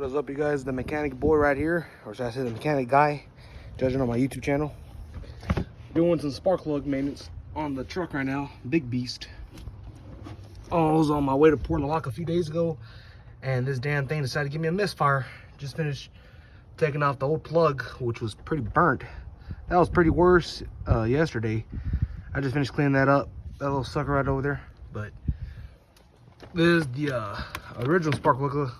What is up, you guys? The mechanic boy right here, or should I say the mechanic guy, judging on my YouTube channel. Doing some spark plug maintenance on the truck right now. Big beast. Oh, I was on my way to Port Lock a few days ago, and this damn thing decided to give me a misfire. Just finished taking off the old plug, which was pretty burnt. That was pretty worse yesterday. I just finished cleaning that up. That little sucker right over there. But this is the original spark plug.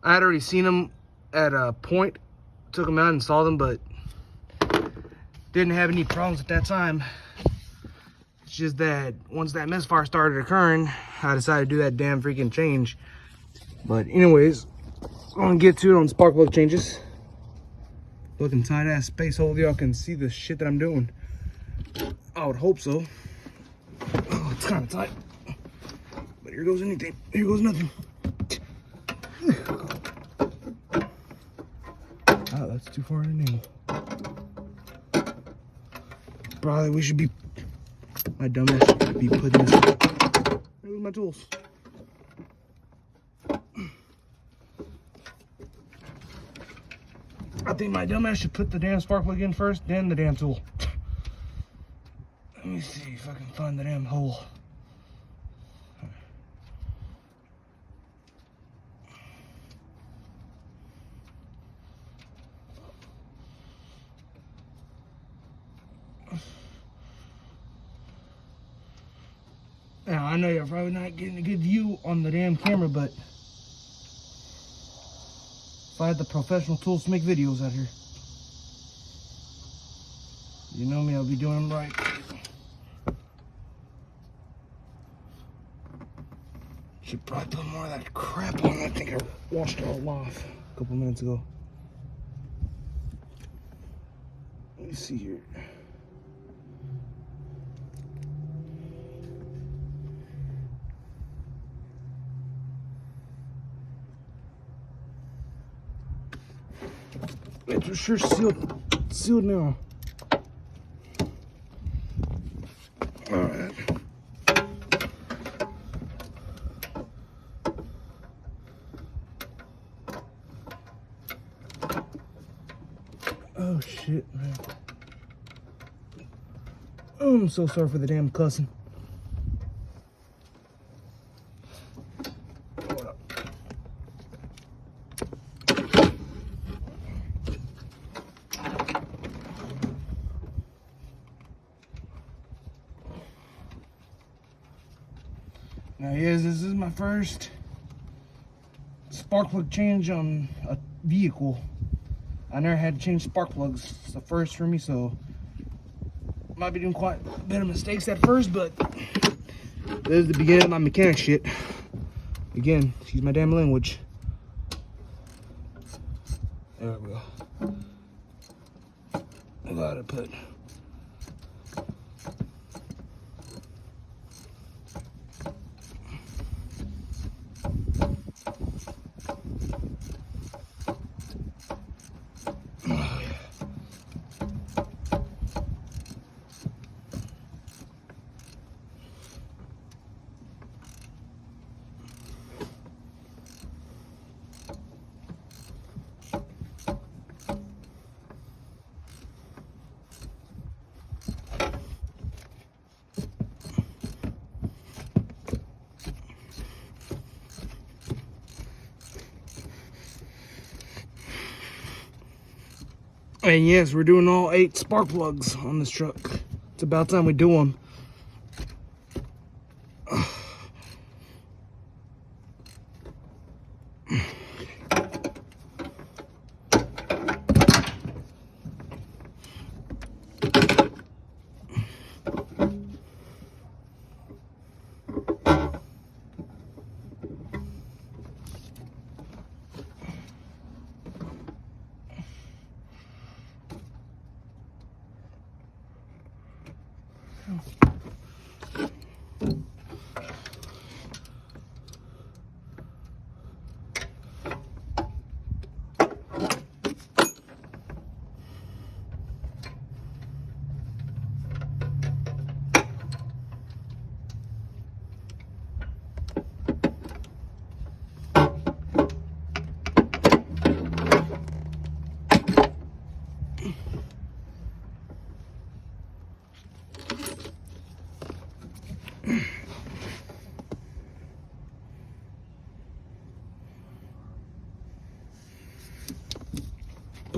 I had already seen them at a point, took them out and saw them, but didn't have any problems at that time. It's just that once that misfire started occurring, I decided to do that damn freaking change. But anyways, I'm gonna get to it on spark plug changes. Looking tight ass space hole, y'all can see the shit that I'm doing. I would hope so. Oh, it's kind of tight. But here goes anything. Here goes nothing. Oh, that's too far in the nail. Probably we should be, my dumbass should be putting this, here's my tools. I think my dumbass should put the damn spark plug in first, then the damn tool. Let me see if I can find the damn hole. Now, I know you're probably not getting a good view on the damn camera, but if I had the professional tools to make videos out here, you know me, I'll be doing them right. Should probably put more of that crap on. I think I washed it all off a couple minutes ago. Let me see here. It's for sure sealed now. All right. Oh shit, man. Oh, I'm so sorry for the damn cussing. Now, yes, this is my first spark plug change on a vehicle. I never had to change spark plugs. It's the first for me, so might be doing quite a bit of mistakes at first, but this is the beginning of my mechanic shit. Again, excuse my damn language. There we go. I gotta put. And yes, we're doing all 8 spark plugs on this truck. It's about time we do them. Oh.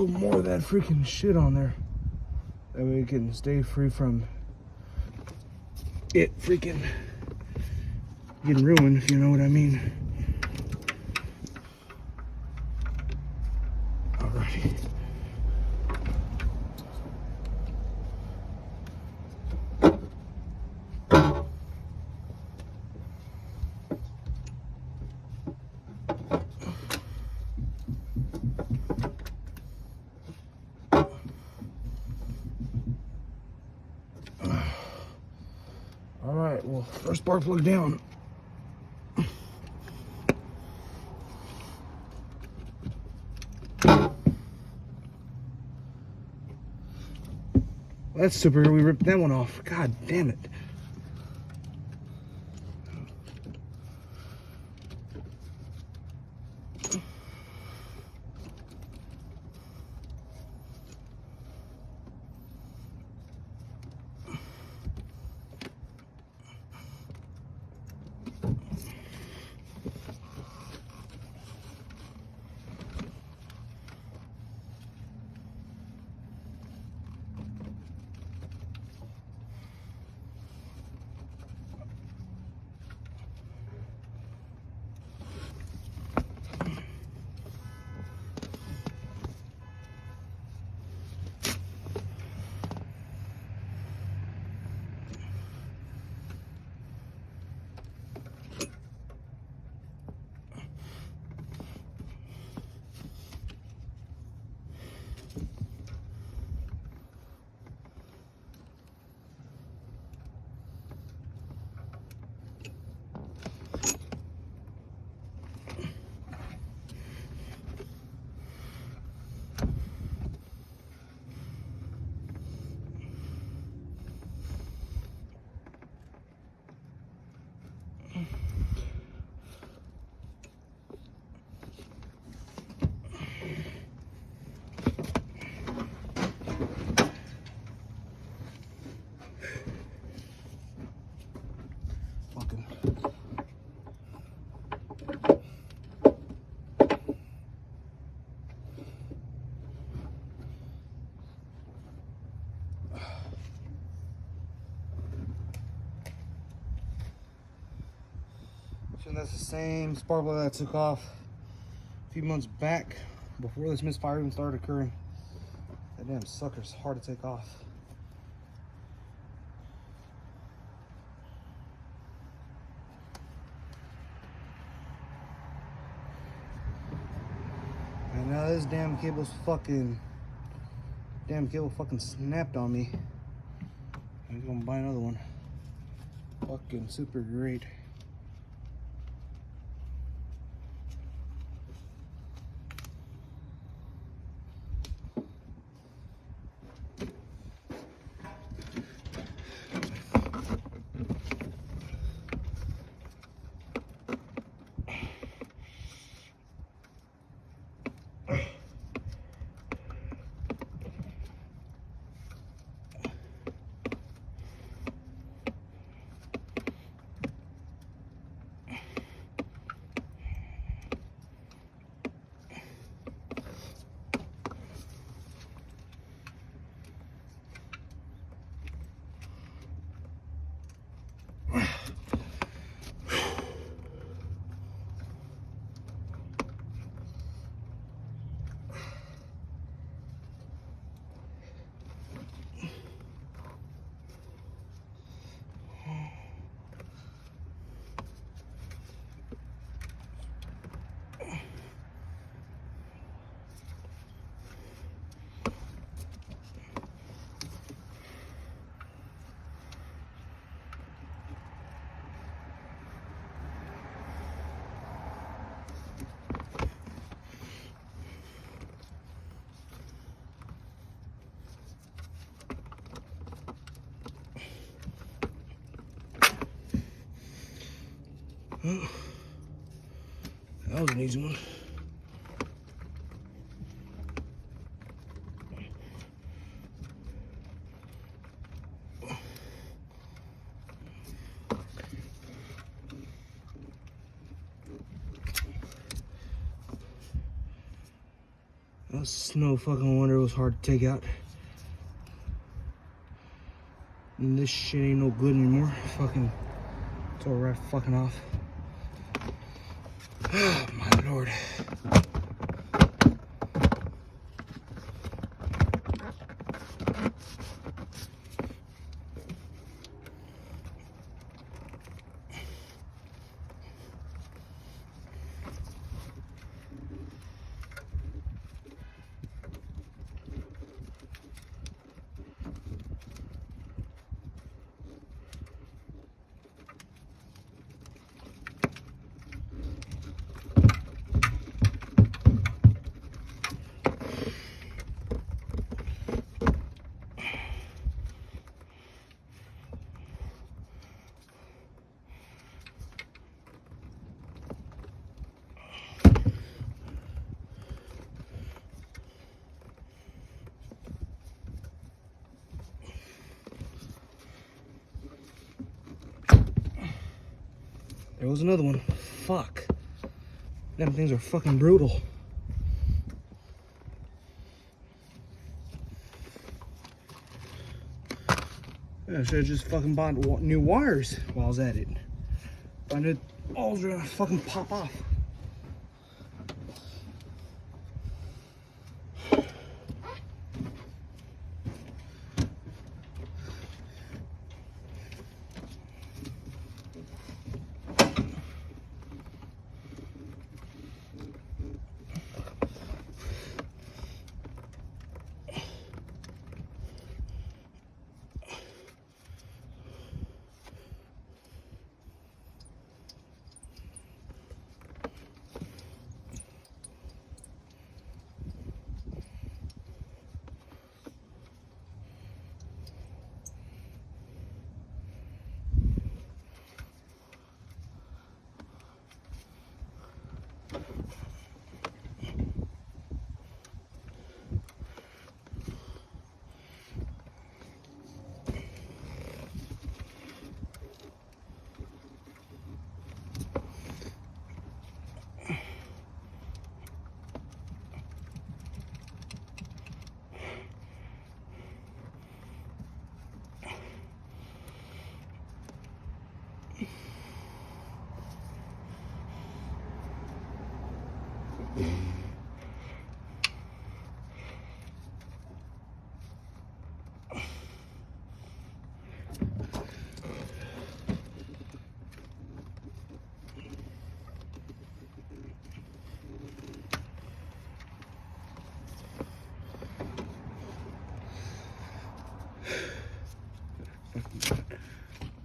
put more of that freaking shit on there. That way it can stay free from it freaking getting ruined, if you know what I mean. Alrighty. Alright, well, first spark plug down. That's super. We ripped that one off. God damn it. And that's the same spark plug that I took off a few months back before this misfire even started occurring. That damn sucker's hard to take off. And now this damn cable fucking snapped on me. I'm gonna buy another one. Fucking super great. Well, that was an easy one. That's no fucking wonder it was hard to take out. And this shit ain't no good anymore. Fucking, it's all right fucking off. Oh my lord. There was another one. Fuck. Them things are fucking brutal. Yeah, I should have just fucking bought new wires while I was at it. But I knew all was gonna fucking pop off.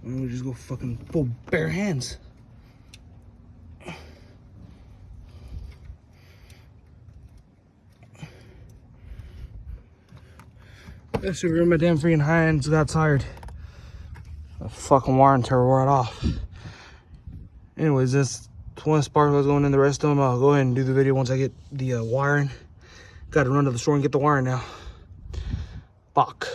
Why don't we just go fucking full bare hands? Yes, we were in my damn freaking hands, got tired. The fucking wire and tear right off. Anyways, this one spark was going in, the rest of them I'll go ahead and do the video once I get the wiring. Gotta run to the store and get the wiring now. Fuck.